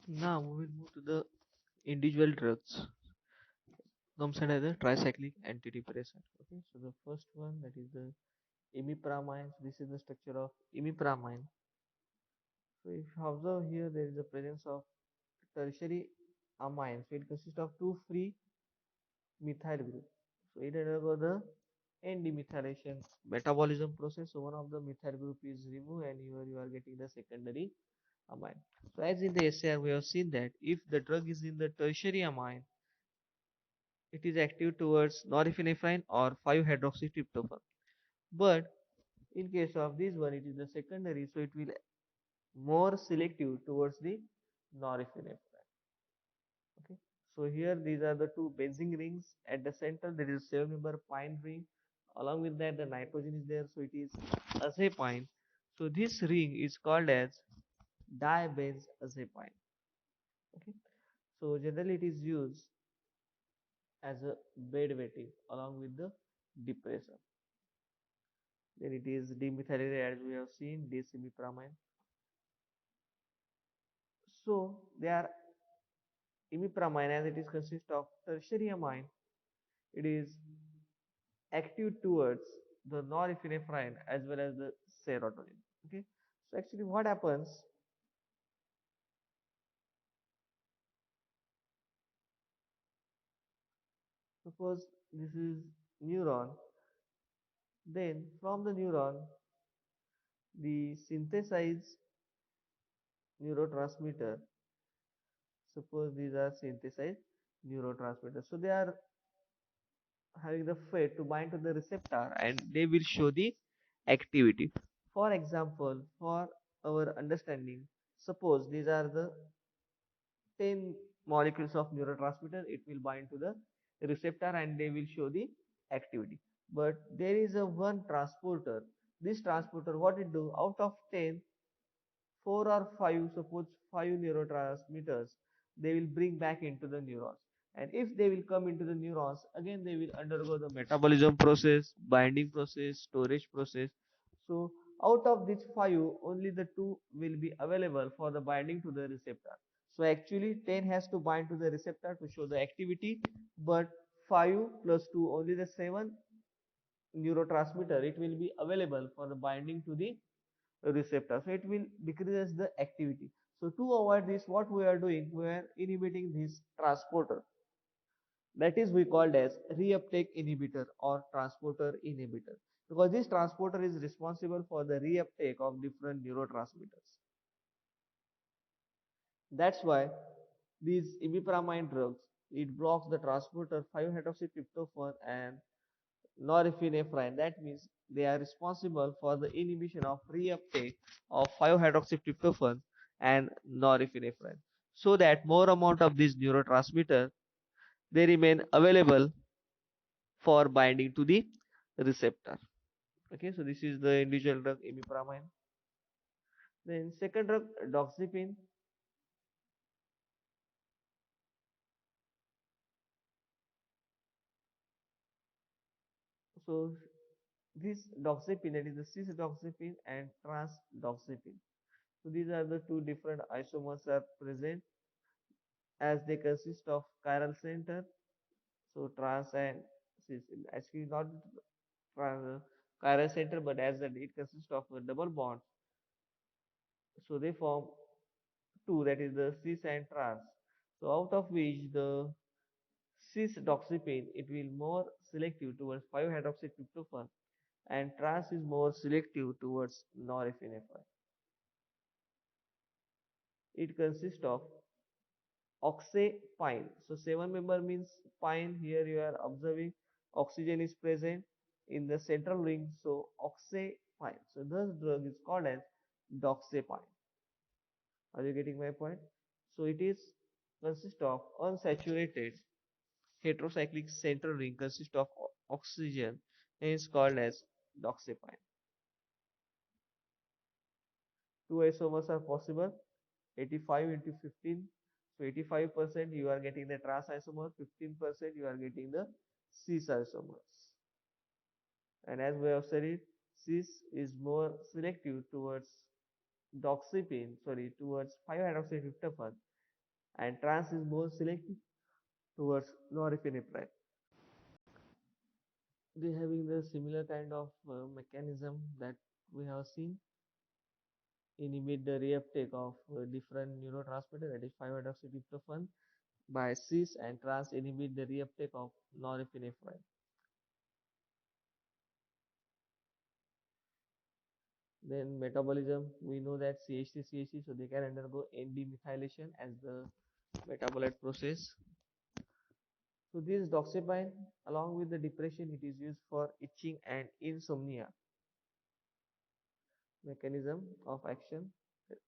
Now we will move to the individual drugs. Comes under the tricyclic antidepressant. Okay, so the first one, that is the imipramine. This is the structure of imipramine. So if you observe here, there is a presence of tertiary amine. So it consists of two free methyl group. So it undergoes the N-demethylation metabolism process. So one of the methyl group is removed, and here you are getting the secondary amine. So as in the SAR, we have seen that if the drug is in the tertiary amine, it is active towards norepinephrine or 5-hydroxytryptophan. But in case of this one, it is the secondary, so it will more selective towards the norepinephrine. Okay. So here these are the two benzene rings. At the center there is 7-member pine ring. Along with that the nitrogen is there, so it is azepine. So this ring is called as dibenzoazepine. Okay. So generally it is used as a bed-wetting along with the depressor. Then it is demethylated as we have seen, disimipramine. So they are imipramine, as it is consist of tertiary amine. It is active towards the norepinephrine as well as the serotonin. Okay, so actually what happens, suppose this is neuron, then from the neuron the synthesized neurotransmitter, suppose these are synthesized neurotransmitters, so they are having the fate to bind to the receptor and they will show the activity. For example, for our understanding, suppose these are the 10 molecules of neurotransmitter, it will bind to the receptor and they will show the activity. But there is a one transporter. This transporter, what it do, out of 10, 4 or 5, suppose 5 neurotransmitters, they will bring back into the neurons. And if they will come into the neurons, again they will undergo the metabolism process, binding process, storage process. So out of these 5, only the 2 will be available for the binding to the receptor. So actually 10 has to bind to the receptor to show the activity, but 5 plus 2, only the 7 neurotransmitter, it will be available for the binding to the receptor, so it will decrease the activity. So to avoid this, what we are doing, we are inhibiting this transporter, that is we called as reuptake inhibitor or transporter inhibitor, because this transporter is responsible for the reuptake of different neurotransmitters. That's why these imipramine drugs, it blocks the transporter 5-hydroxytryptophan and norepinephrine. That means they are responsible for the inhibition of reuptake of 5-hydroxytryptophan and norepinephrine, so that more amount of these neurotransmitter, they remain available for binding to the receptor. Okay, so this is the individual drug imipramine. Then second drug, doxepin. So this doxepin, that is the cis-doxepin and trans-doxepin. So these are the two different isomers are present, as they consist of chiral center. So trans and cis, actually not chiral center, but as that it consists of a double bond. So they form two, that is the cis and trans. So out of which the cis doxepin, it will more selective towards 5-hydroxytryptophan, and trans is more selective towards norepinephrine. It consists of oxapine. So 7-member means pine. Here you are observing oxygen is present in the central ring. So oxapine. So this drug is called as doxapine. Are you getting my point? So it is consist of unsaturated heterocyclic central ring consist of oxygen and is called as doxapine. Two isomers are possible, 85 into 15. So 85% you are getting the trans isomer, 15% you are getting the cis isomers. And as we have said it, cis is more selective towards doxepin, sorry, towards 5-hydroxytryptophan, and trans is more selective towards norepinephrine. They having the similar kind of mechanism that we have seen, inhibit the reuptake of different neurotransmitter, that is 5-hydroxytryptophan by cis, and trans inhibit the reuptake of norepinephrine. Then metabolism, we know that CH3 so they can undergo N-demethylation as the metabolite process. So this doxepine, along with the depression, it is used for itching and insomnia. Mechanism of action,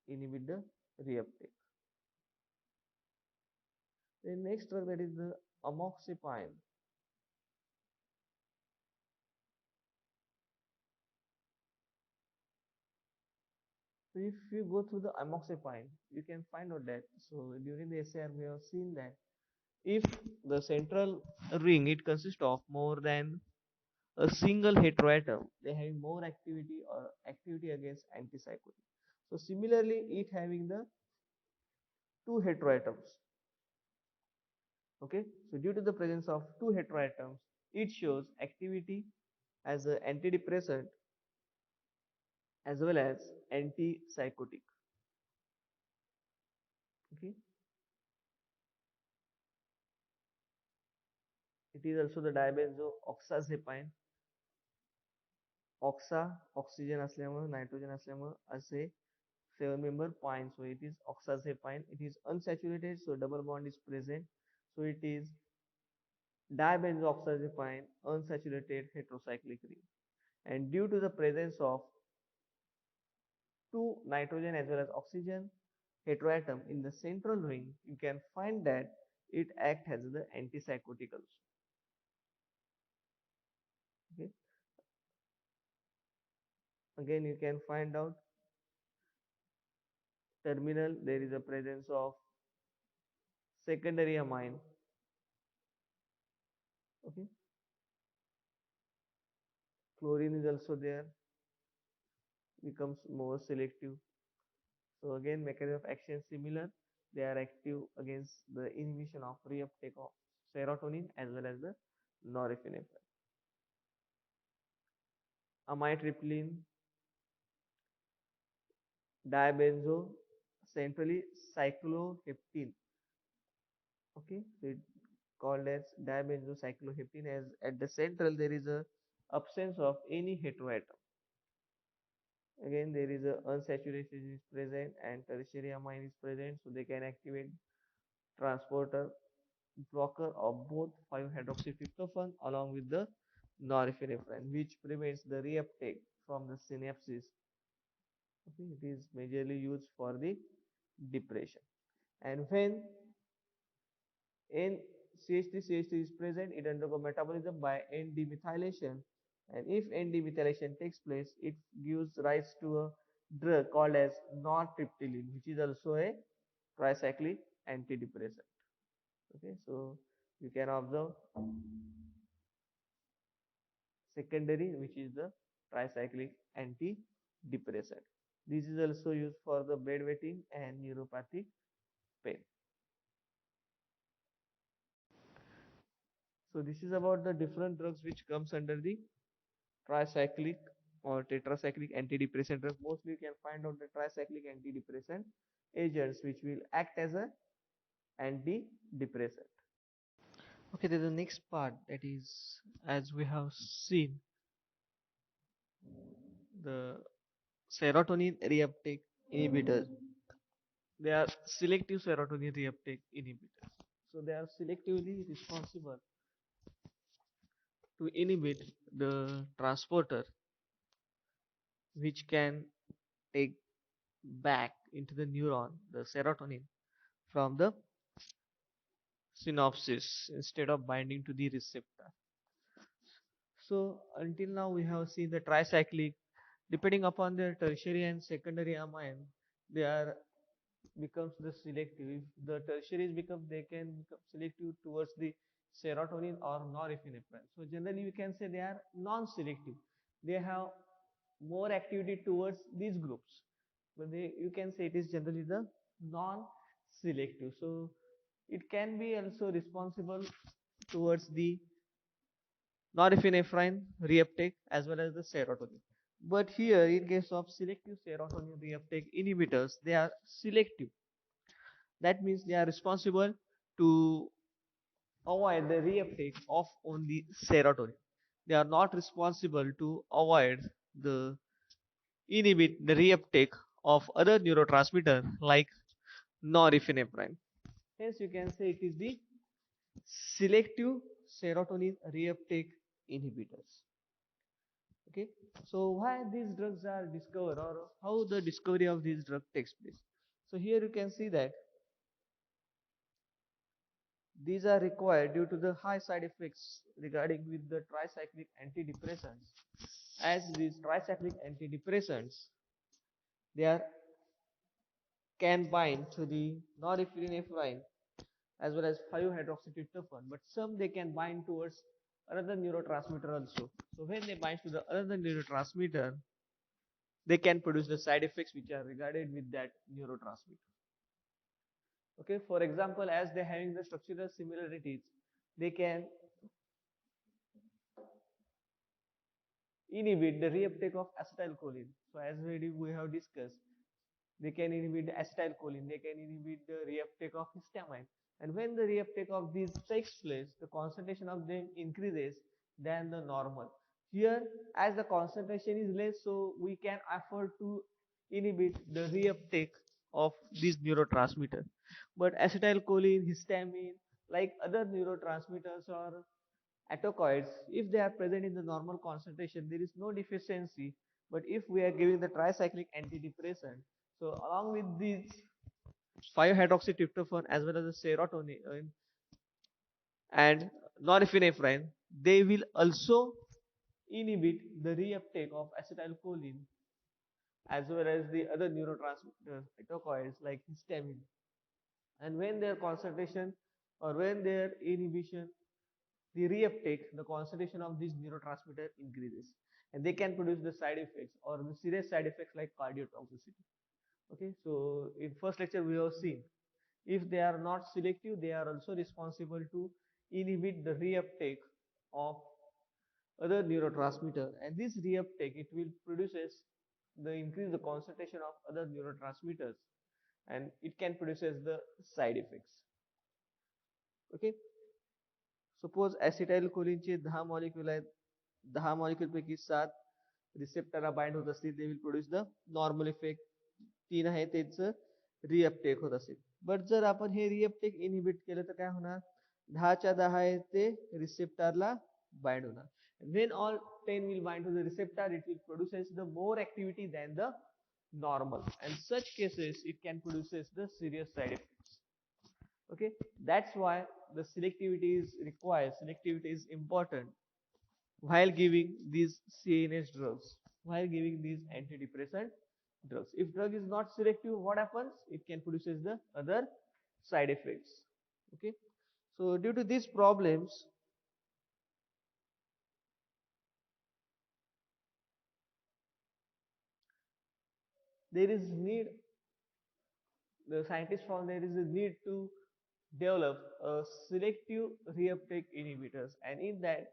inhibit the reuptake. The next drug, that is the amoxicillin. So if you go through the amoxicillin, you can find out that. So during the SAR, we have seen that if the central ring, it consists of more than a single heteroatom, they having more activity or activity against antipsychotic. So similarly, it having the two heteroatoms. Okay, so due to the presence of two heteroatoms, it shows activity as an antidepressant as well as antipsychotic. Okay, it is also the dibenzo-oxazepine. Oxa, oxygen असल्यामुळे nitrogen असल्यामुळे असे 7 member pine, so it is oxazepine. It is unsaturated, so double bond is present, so it is dibenzoxazepine unsaturated heterocyclic ring. And due to the presence of two nitrogen as well as oxygen heteroatom in the central ring, you can find that it acts as the antipsychotic also. Okay, again you can find out terminal, there is a presence of secondary amine. Okay, chlorine is also there, becomes more selective. So again, mechanism of action similar. They are active against the inhibition of reuptake of serotonin as well as the norepinephrine. Amitriptyline, dibenzo, centrally cycloheptene. Okay, so it called as dibenzocycloheptene, as at the central there is a absence of any heteroatom. Again, there is a unsaturation is present and tertiary amine is present, so they can activate transporter blocker of both 5-hydroxytryptophan along with the norepinephrine, which prevents the reuptake from the synapses. Okay, it is majorly used for the depression. And when NCH3 is present, it undergoes metabolism by N-demethylation, and if N-demethylation takes place, it gives rise to a drug called as nortriptyline, which is also a tricyclic antidepressant. Okay, so you can observe secondary, which is the tricyclic antidepressant. This is also used for the bedwetting and neuropathic pain. So this is about the different drugs which comes under the tricyclic or tetracyclic antidepressant drug. Mostly you can find out the tricyclic antidepressant agents which will act as a antidepressant. Okay, then the next part, that is, as we have seen, the serotonin reuptake inhibitors. They are selective serotonin reuptake inhibitors. So they are selectively responsible to inhibit the transporter which can take back into the neuron the serotonin from the synapses instead of binding to the receptor. So until now we have seen the tricyclic, depending upon their tertiary and secondary amine, they are becomes the selective. If the tertiaries become, they can become selective towards the serotonin or norepinephrine. So generally we can say they are non-selective. They have more activity towards these groups, but you can say it is generally the non selective. So it can be also responsible towards the norepinephrine reuptake as well as the serotonin. But here, in case of selective serotonin reuptake inhibitors, they are selective. That means they are responsible to avoid the reuptake of only serotonin. They are not responsible to avoid the inhibit the reuptake of other neurotransmitter like norepinephrine. Hence, you can say it is the selective serotonin reuptake inhibitors. Okay, so why these drugs are discovered or how the discovery of these drug takes place. So here you can see that these are required due to the high side effects regarding with the tricyclic antidepressants. As these tricyclic antidepressants, they are can bind to the norepinephrine as well as 5-hydroxytryptophan, but some they can bind towards another neurotransmitter also. So when they bind to the other neurotransmitter, they can produce the side effects which are regarded with that neurotransmitter. Okay, for example, as they're having the structural similarities, they can inhibit the reuptake of acetylcholine. So as we have discussed, they can inhibit the acetylcholine, they can inhibit the reuptake of histamine. And when the reuptake of these takes place, the concentration of them increases than the normal. Here, as the concentration is less, so we can afford to inhibit the reuptake of these neurotransmitters. But acetylcholine, histamine, like other neurotransmitters or atocoids, if they are present in the normal concentration, there is no deficiency. But if we are giving the tricyclic antidepressant, so along with these 5-hydroxytryptophan as well as the serotonin and norepinephrine, they will also inhibit the reuptake of acetylcholine as well as the other neurotransmitters, atocoids like histamine. And when their concentration or when their inhibition, the reuptake, the concentration of these neurotransmitter increases, and they can produce the side effects or the serious side effects like cardiotoxicity. Okay, so in first lecture we have seen if they are not selective, they are also responsible to inhibit the reuptake of other neurotransmitter, and this reuptake it will produces the increase the concentration of other neurotransmitters, and it can produces the side effects. Okay, suppose ॲसिटाइलकोलिनचे 10 molecule आहेत 10 molecule पैकी 7 रिसेप्टरला bind होत असतील they will produce the normal effect 3 आहे त्याचं रिअपटेक होत असेल बट जर आपण हे रिअपटेक इनहिबिट केलं तर काय होणार 10च्या 10 आहे ते रिसेप्टरला बाइंड होणार when all 10 will bind to the receptor it will produces the more activity than the normal and such cases it can produces the serious side effects. Okay, that's why the selectivity is required, selectivity is important while giving these CNS drugs, while giving these antidepressant drugs. If drug is not selective, what happens? It can produces the other side effects. Okay, so due to these problems, there is need, the scientists found there is a need to develop a selective reuptake inhibitors, and in that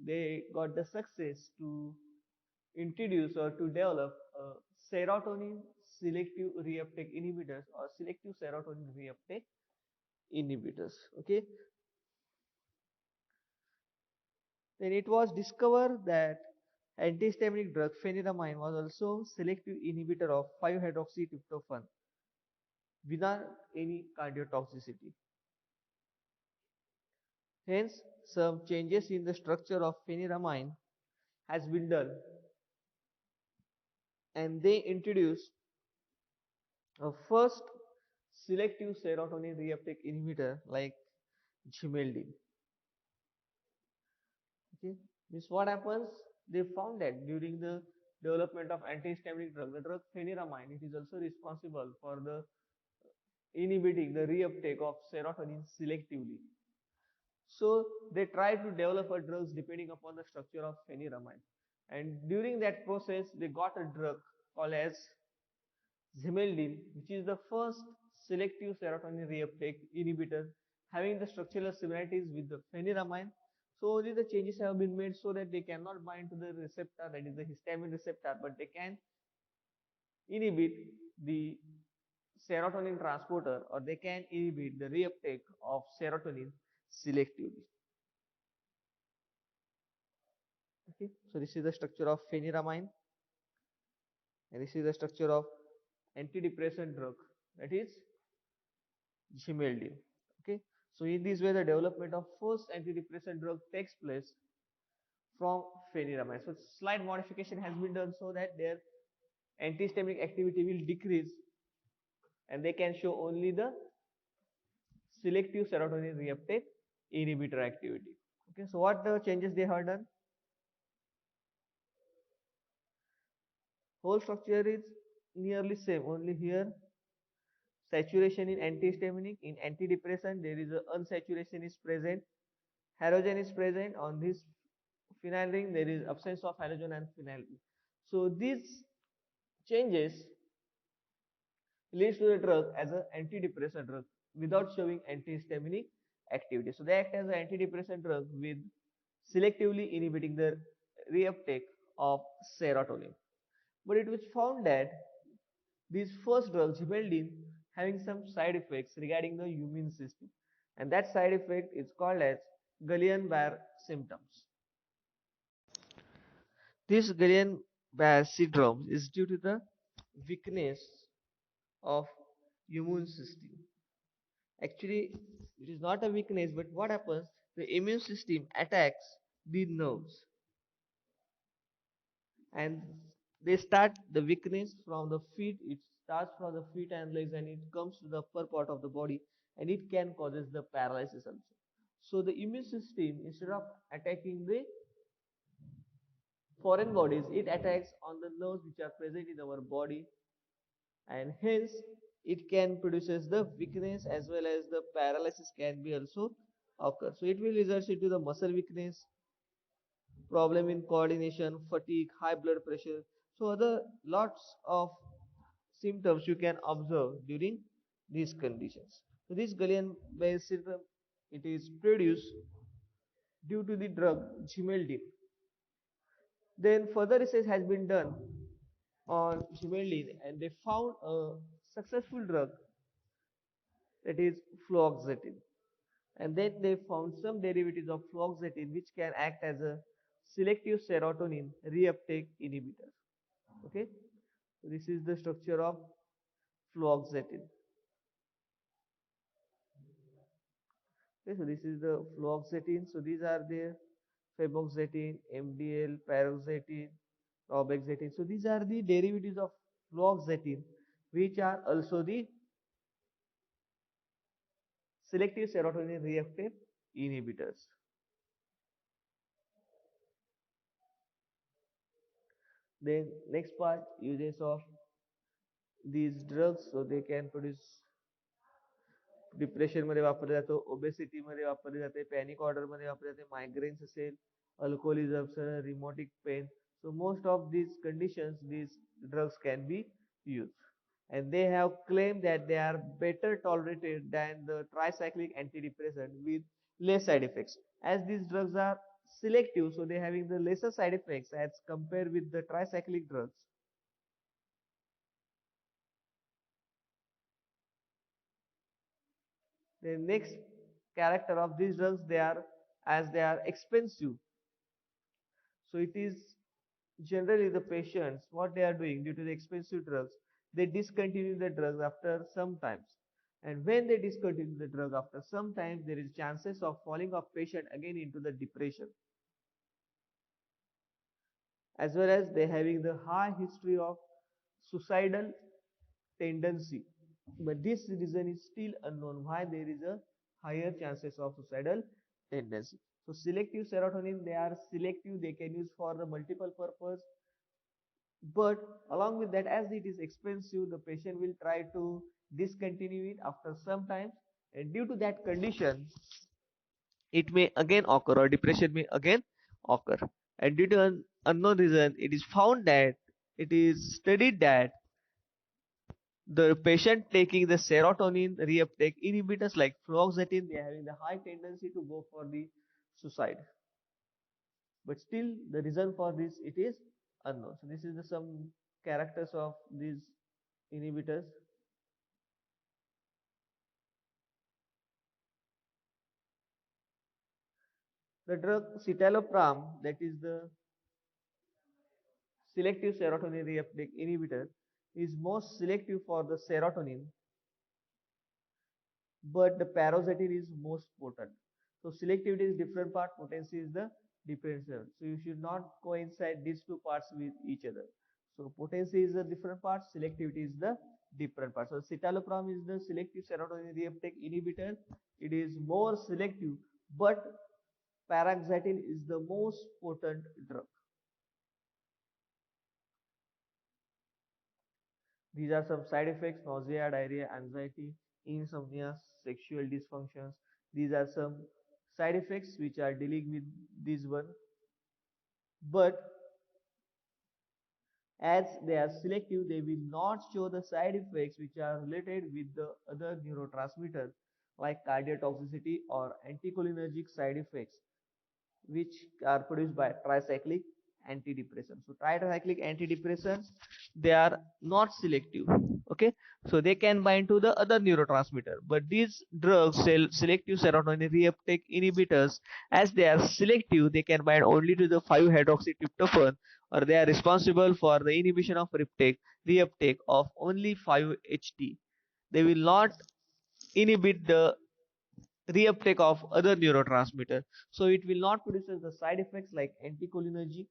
they got the success to introduce or to develop serotonin selective reuptake inhibitors or selective serotonin reuptake inhibitors. Okay, then it was discovered that antihistaminic drug phenyramine was also selective inhibitor of 5-hydroxytryptophan without any cardiotoxicity. Hence, some changes in the structure of phenyramine has been done, and they introduced a first selective serotonin reuptake inhibitor like Gimeldine. Okay, means what happens? They found that during the development of antihistaminic drug, the drug phenyramine, it is also responsible for the inhibiting the reuptake of serotonin selectively. So they tried to develop a drugs depending upon the structure of phenyramine, and during that process, they got a drug called as Zimeldine, which is the first selective serotonin reuptake inhibitor having the structural similarities with the phenyramine. So only the changes have been made so that they cannot bind to the receptor, that is the histamine receptor, but they can inhibit the serotonin transporter, or they can inhibit the reuptake of serotonin selectively. Okay, so this is the structure of phenyramine, and this is the structure of antidepressant drug, that is Gimeldine. Okay, so in this way the development of first antidepressant drug takes place from phenyramine. So slight modification has been done so that their antihistaminic activity will decrease and they can show only the selective serotonin reuptake inhibitor activity. Okay, so what the changes they have done? Whole structure is nearly same, only here saturation in antihistaminic, in antidepressant there is a unsaturation is present, halogen is present on this phenyl ring, there is absence of halogen and phenyl ring. So these changes leads to the drug as an antidepressant drug without showing antihistaminic activity. So they act as an antidepressant drug with selectively inhibiting the reuptake of serotonin. But it was found that these first drugs, Gimeldine, having some side effects regarding the immune system, and that side effect is called as Guillain-Barré symptoms. This Guillain-Barré syndrome is due to the weakness of immune system. Actually, it is not a weakness, but what happens? The immune system attacks the nerves, and they start the weakness from the feet. It starts from the feet and legs, and it comes to the upper part of the body, and it can causes the paralysis also. So the immune system, instead of attacking the foreign bodies, it attacks on the nerves which are present in our body, and hence it can produces the weakness as well as the paralysis can be also occur. So it will result into the muscle weakness, problem in coordination, fatigue, high blood pressure. So other lots of symptoms you can observe during these conditions. So this Guillain-Barré syndrome, it is produced due to the drug Gimeldine. Then further research has been done on Gimeldine, and they found a successful drug, that is fluoxetine. And then they found some derivatives of fluoxetine which can act as a selective serotonin reuptake inhibitor. Okay, so this is the structure of fluoxetine. Okay, so this is the fluoxetine. So these are the febuxetine, MDL, paroxetine, robaxetine. So these are the derivatives of fluoxetine, which are also the selective serotonin reuptake inhibitors. Then next part, uses of these drugs, so they can produce depression मध्ये वापरले जातो, obesity मध्ये वापरले जाते, panic order मध्ये वापरले जाते, migraines असेल, अल्कोहोलिझम असेल, रिमोटिक pen. So most of these conditions, these drugs can be used, and they have claimed that they are better tolerated than the tricyclic antidepressant with less side effects. As these drugs are selective, so they are having the lesser side effects as compared with the tricyclic drugs. The next character of these drugs, they are, as they are expensive, so it is generally the patients what they are doing due to the expensive drugs, they discontinue the drugs after some times, and when they discontinue the drug after some time, there is chances of falling of patient again into the depression, as well as they having the high history of suicidal tendency. But this reason is still unknown why there is a higher chances of suicidal tendency. So selective serotonin, they are selective, they can use for the multiple purpose, but along with that, as it is expensive, the patient will try to discontinue it after some time, and due to that condition, it may again occur, or depression may again occur. And due to unknown reason, it is found that, it is studied that The patient taking the serotonin reuptake inhibitors like fluoxetine, they are having the high tendency to go for the suicide. But still, the reason for this it is unknown. So this is the some characters of these inhibitors. The drug citalopram, that is the selective serotonin reuptake inhibitor, is most selective for the serotonin, but the paroxetine is most potent. So selectivity is different part, potency is the different level. So you should not coincide these two parts with each other. So potency is the different part, selectivity is the different part. So citalopram is the selective serotonin reuptake inhibitor. It is more selective, but paroxetine is the most potent drug. These are some side effects: nausea, diarrhea, anxiety, insomnia, sexual dysfunctions. These are some side effects which are dealing with this one. But as they are selective, they will not show the side effects which are related with the other neurotransmitter like cardiotoxicity or anticholinergic side effects which are produced by tricyclic antidepressants. So tricyclic antidepressants, they are not selective. Okay, so they can bind to the other neurotransmitter, but these drugs, selective serotonin reuptake inhibitors, as they are selective, they can bind only to the 5-hydroxytryptophan, or they are responsible for the inhibition of reuptake of only 5-HT. They will not inhibit the reuptake of other neurotransmitter. So it will not produce the side effects like anticholinergic.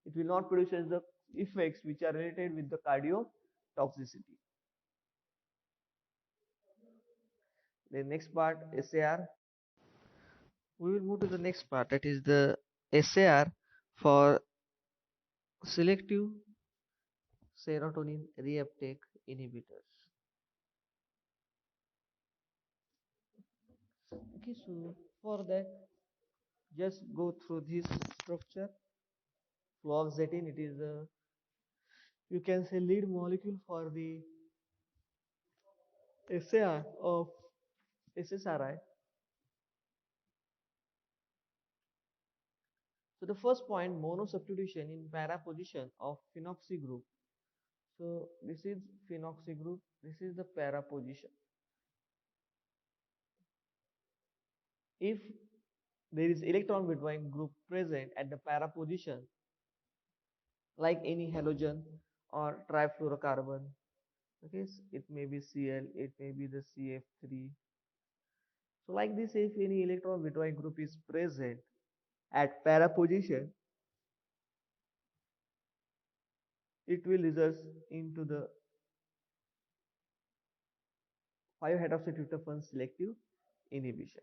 It will not produce the effects which are related with the cardiotoxicity. The next part, SAR. We will move to the next part, that is the SAR for selective serotonin reuptake inhibitors. Okay, so for that, just go through this structure. Fluoxetine, it is a, you can say, lead molecule for the SAR of SSRI. So the first point, monosubstitution in para position of phenoxy group. So this is phenoxy group, this is the para position. If there is electron withdrawing group present at the para position, like any halogen or trifluorocarbon, okay, it may be Cl, it may be the CF3. So like this, if any electron withdrawing group is present at para position, it will result into the 5-hydroxytryptophan selective inhibition.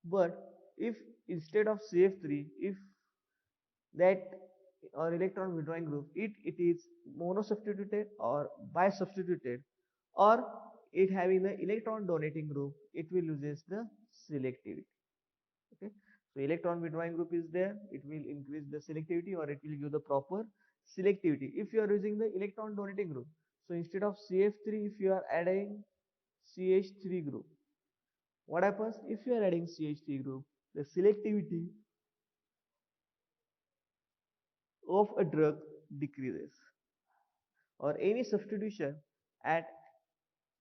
But if instead of CF3, if that or electron withdrawing group, it is monosubstituted or bisubstituted, or it having the electron donating group, it will loses the selectivity. Okay, so electron withdrawing group is there, it will increase the selectivity or it will give the proper selectivity if you are using the electron donating group. So instead of CF3, if you are adding CH3 group, what happens? If you are adding CH3 group, the selectivity of a drug decreases, or any substitution at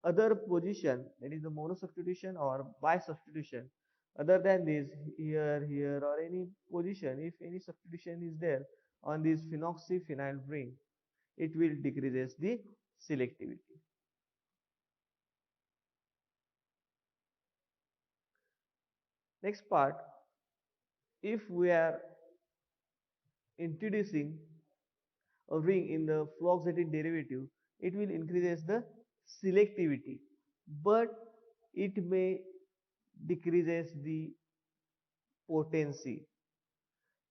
other position, that is the monosubstitution or bisubstitution, other than this, here or any position, if any substitution is there on this phenoxyphenyl ring, it will decreases the selectivity. Next part, if we are introducing a ring in the fluoxetine derivative, it will increases the selectivity, but it may decreases the potency,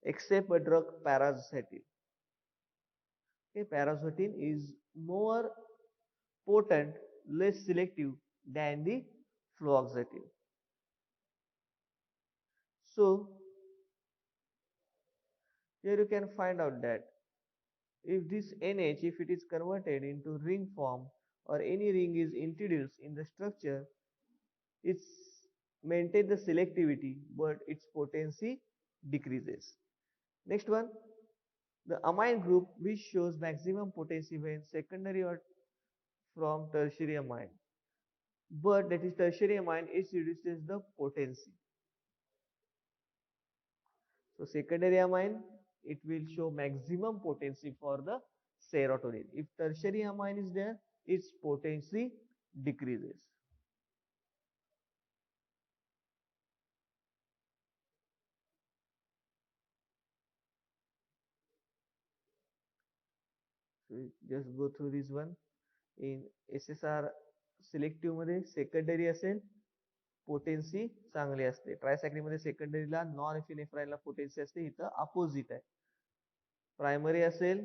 except a drug paraxetine. Okay, paraxetine is more potent, less selective than the fluoxetine. So here you can find out that If this NH, if it is converted into ring form or any ring is introduced in the structure, it's maintain the selectivity but its potency decreases. Next one, the amine group which shows maximum potency when secondary or from tertiary amine, but that is tertiary amine, it reduces the potency. So secondary amine, it will show maximum potency for the serotonin. If tertiary amine is there, its potency decreases. So just go through this one. In SSR selective मध्ये secondary असेल potency चांगली असते. Tricyclic मध्ये सेकंडरीला non एफिनेफ्राईनला potency असते, इथं opposite आहे. Primary असेल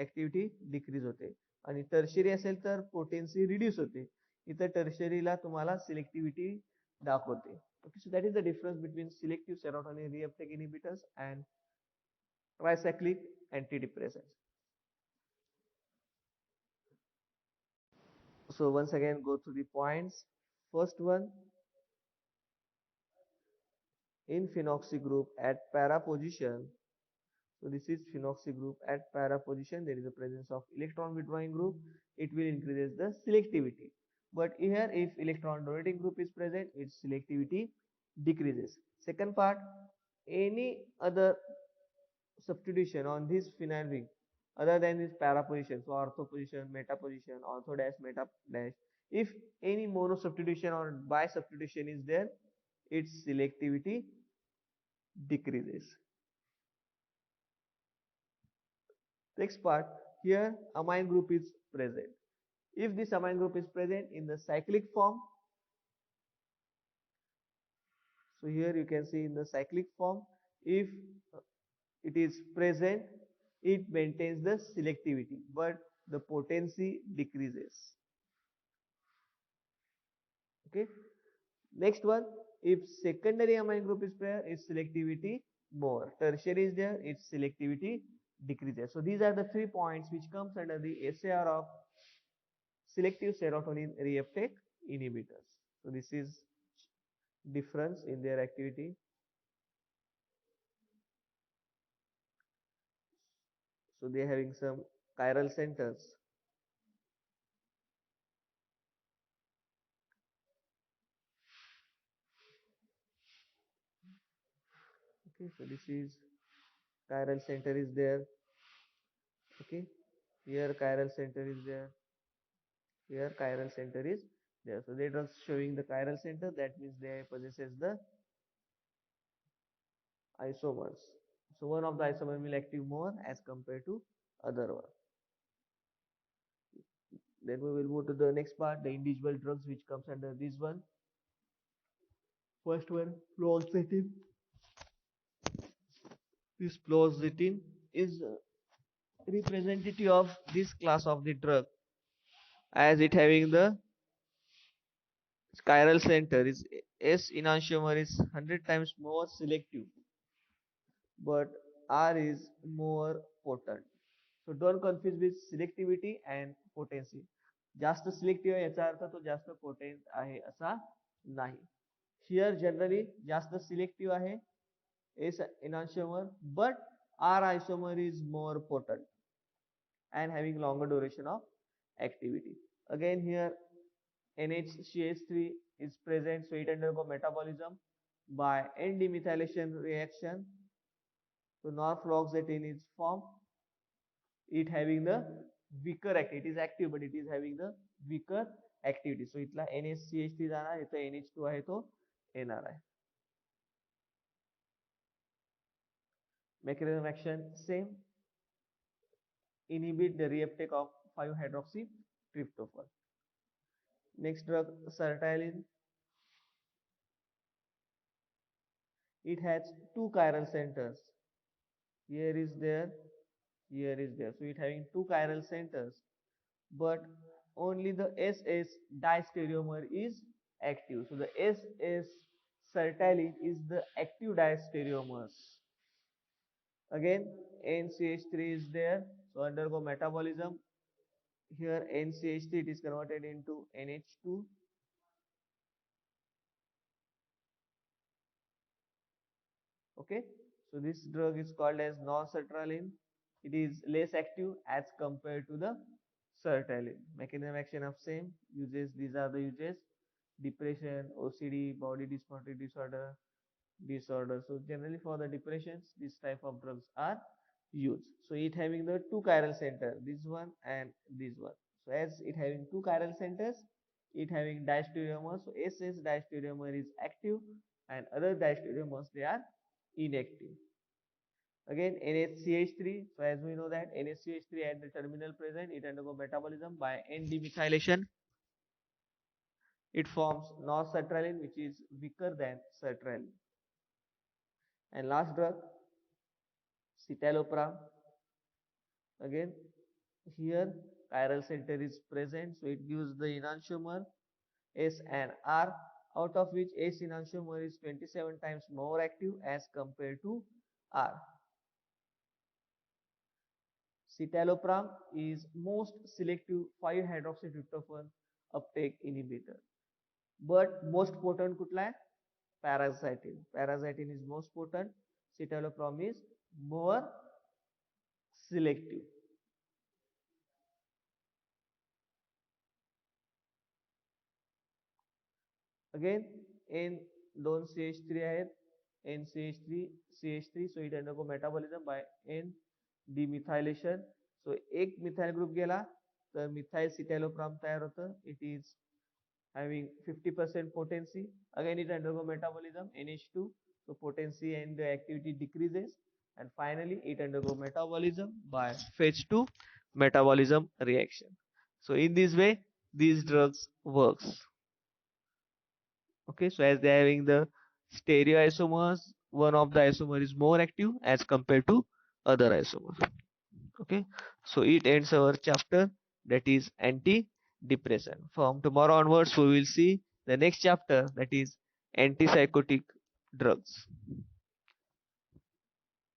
activity decrease होते आणि टर्शरी असेल तर पोटेन्सी रिड्यूस होते. इथं टर्शरीला तुम्हाला सिलेक्टिव्हिटी दाखवते. Okay, so that is the difference between selective serotonin reuptake inhibitors and tricyclic antidepressants. So once again go through the points. First one, in phenoxy group at para position. So this is phenoxy group at para position. There is a presence of electron withdrawing group. It will increase the selectivity. But here if electron donating group is present, its selectivity decreases. Second part, any other substitution on this phenyl ring other than this para position, so ortho position, meta position, ortho dash, meta dash, if any mono substitution or bi substitution is there, its selectivity decreases. Next part, here amine group is present. If this amine group is present in the cyclic form, so here you can see in the cyclic form, if it is present, it maintains the selectivity but the potency decreases. Okay, next one, if secondary amine group is there, its selectivity more. Tertiary is there, its selectivity decreases. So these are the 3 points which comes under the SAR of selective serotonin reuptake inhibitors. So this is difference in their activity. So they are having some chiral centers. Okay, so this is chiral center is there. Okay, here chiral center is there. Here chiral center is there. So they are showing the chiral center. That means they possesses the isomers. So one of the isomer will active more as compared to other one. Then we will move to the next part, the individual drugs which comes under this one. First one, fluoxetine. This fluoxetine is representative of this class of the drug as it having the chiral center is S enantiomer is 100 times more selective, but R is more potent. So don't confuse with selectivity and potency. जास्त selective आहे याचा अर्थ तो जास्त potent आहे असा नाही. Here generally जास्त selective आहे S enantiomer, but R isomer is more potent and having longer duration of activity. Again here NHCH3 is present, so it undergo metabolism by N-demethylation reaction. So norfloxacin is formed. It having the weaker activity. It is active, but it is having the weaker activity. So इथला NHCH3 जाणार, इथं NH2 आहे तो येणार आहे. Mechanism action same. Inhibit the reuptake of 5-hydroxytryptophan. Next drug, sertraline. It has 2 chiral centers. Here is there, here is there. So it having 2 chiral centers, but only the SS diastereomer is active. So the SS sertraline is the active diastereomers. Again NCH3 is there, So undergo metabolism. Here NCH3 it is converted into NH2. Okay, so this drug is called as non-sertraline. It is less active as compared to the sertraline. Mechanism action of same. Uses, these are the uses: depression, OCD, body dysmorphic disorder. So generally for the depressions, this type of drugs are used. So it having the two chiral center, this one and this one. So as it having two chiral centers, it having diastereomer. So SS diastereomer is active and other diastereomers they are inactive. Again NHCH3. So as we know that NHCH3 at the terminal present, it undergo metabolism by N-demethylation. It forms norsertraline, which is weaker than sertraline. And last drug, citalopram. Again, here chiral center is present, so it gives the enantiomer S and R, out of which S enantiomer is 27 times more active as compared to R. Citalopram is most selective 5-hydroxytryptophan uptake inhibitor. But most potent kutla hai? Paraxetine. Paraxetine is most potent. Citalopram is more selective. Again, N दोन CH3 आहेत, NCH3 CH3, so it undergo metabolism by N demethylation. So एक methyl group गेला तर methyl citalopram तयार होतं. It is having 50% potency. Again it undergo metabolism NH2, so potency and the activity decreases, and finally it undergo metabolism by phase 2 metabolism reaction. So in this way these drugs works. Okay, so as they are having the stereoisomers, one of the isomer is more active as compared to other isomers. Okay, so it ends our chapter, that is antidepressant. From tomorrow onwards we will see the next chapter, that is antipsychotic drugs.